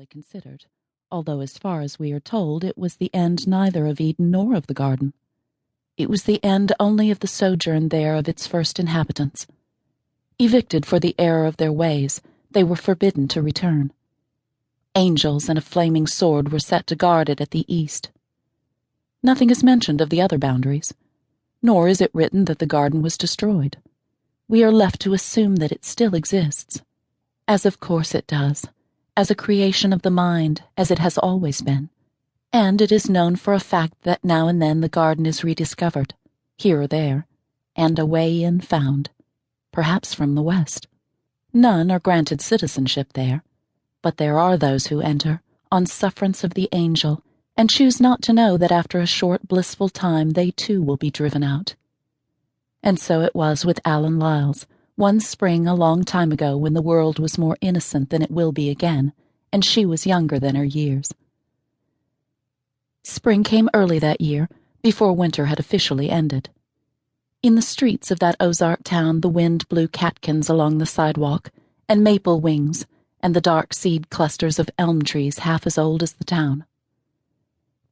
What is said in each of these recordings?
carefully considered, although as far as we are told it was the end neither of Eden nor of the garden. It was the end only of the sojourn there of its first inhabitants. Evicted for the error of their ways, they were forbidden to return. Angels and a flaming sword were set to guard it at the east. Nothing is mentioned of the other boundaries, nor is it written that the garden was destroyed. We are left to assume that it still exists, as of course it does, as a creation of the mind, as it has always been. And it is known for a fact that now and then the garden is rediscovered, here or there, and a way in found, perhaps from the west. None are granted citizenship there, but there are those who enter, on sufferance of the angel, and choose not to know that after a short blissful time they too will be driven out. And so it was with Alan Lyles, one spring a long time ago when the world was more innocent than it will be again, and she was younger than her years. Spring came early that year, before winter had officially ended. In the streets of that Ozark town the wind blew catkins along the sidewalk, and maple wings, and the dark seed clusters of elm trees half as old as the town.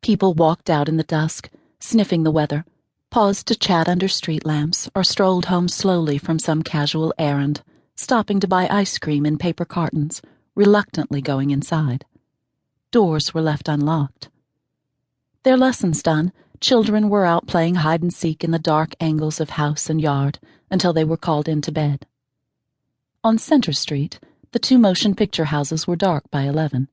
People walked out in the dusk, sniffing the weather, paused to chat under street lamps, or strolled home slowly from some casual errand, stopping to buy ice cream in paper cartons, reluctantly going inside. Doors were left unlocked. Their lessons done, children were out playing hide-and-seek in the dark angles of house and yard until they were called into bed. On Center Street, the two motion picture houses were dark by 11.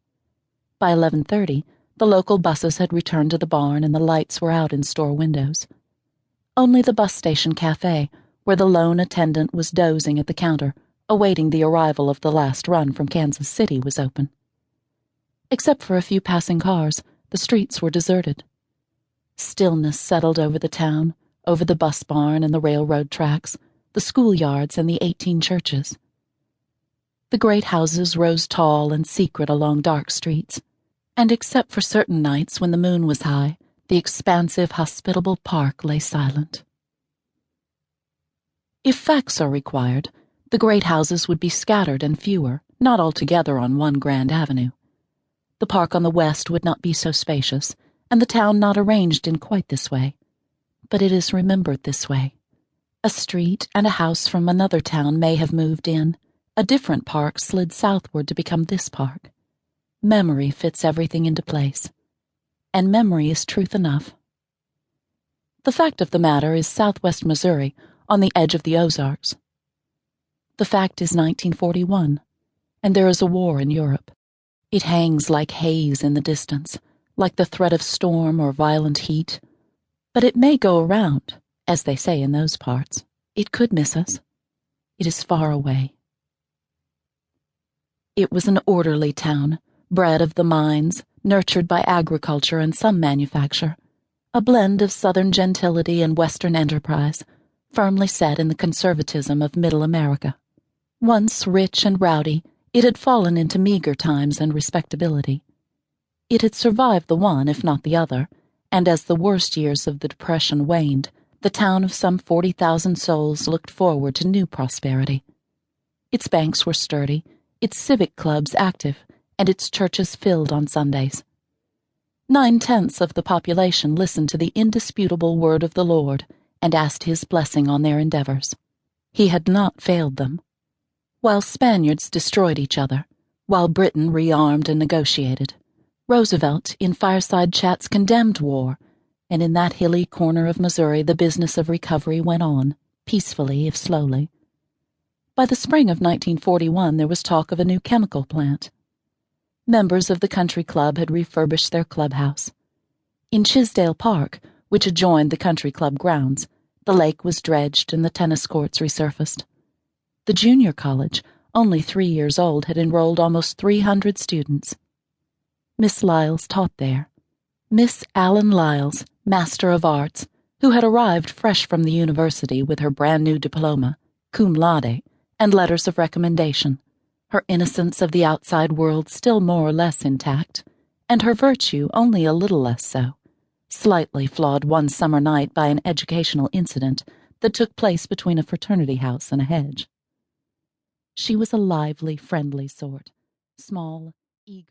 By 11:30, the local buses had returned to the barn and the lights were out in store windows. Only the bus station cafe, where the lone attendant was dozing at the counter, awaiting the arrival of the last run from Kansas City, was open. Except for a few passing cars, the streets were deserted. Stillness settled over the town, over the bus barn and the railroad tracks, the schoolyards and the 18 churches. The great houses rose tall and secret along dark streets, and except for certain nights when the moon was high, the expansive, hospitable park lay silent. If facts are required, the great houses would be scattered and fewer, not altogether on one grand avenue. The park on the west would not be so spacious, and the town not arranged in quite this way. But it is remembered this way. A street and a house from another town may have moved in. A different park slid southward to become this park. Memory fits everything into place. And memory is truth enough. The fact of the matter is southwest Missouri, on the edge of the Ozarks. The fact is 1941, and there is a war in Europe. It hangs like haze in the distance, like the threat of storm or violent heat. But it may go around, as they say in those parts. It could miss us. It is far away. It was an orderly town, bred of the mines, nurtured by agriculture and some manufacture, a blend of southern gentility and western enterprise, firmly set in the conservatism of middle America. Once rich and rowdy, it had fallen into meager times and respectability. It had survived the one, if not the other, and as the worst years of the Depression waned, the town of some 40,000 souls looked forward to new prosperity. Its banks were sturdy, its civic clubs active, and its churches filled on Sundays. 9/10 of the population listened to the indisputable word of the Lord and asked his blessing on their endeavors. He had not failed them. While Spaniards destroyed each other, while Britain rearmed and negotiated, Roosevelt in fireside chats condemned war, and in that hilly corner of Missouri the business of recovery went on, peacefully if slowly. By the spring of 1941 there was talk of a new chemical plant. Members of the country club had refurbished their clubhouse. In Chisdale Park, which adjoined the country club grounds, the lake was dredged and the tennis courts resurfaced. The junior college, only 3 years old, had enrolled almost 300 students. Miss Lyles taught there. Miss Allen Lyles, Master of Arts, who had arrived fresh from the university with her brand-new diploma, cum laude, and letters of recommendation, her innocence of the outside world still more or less intact, and her virtue only a little less so, slightly flawed one summer night by an educational incident that took place between a fraternity house and a hedge. She was a lively, friendly sort, small, eager.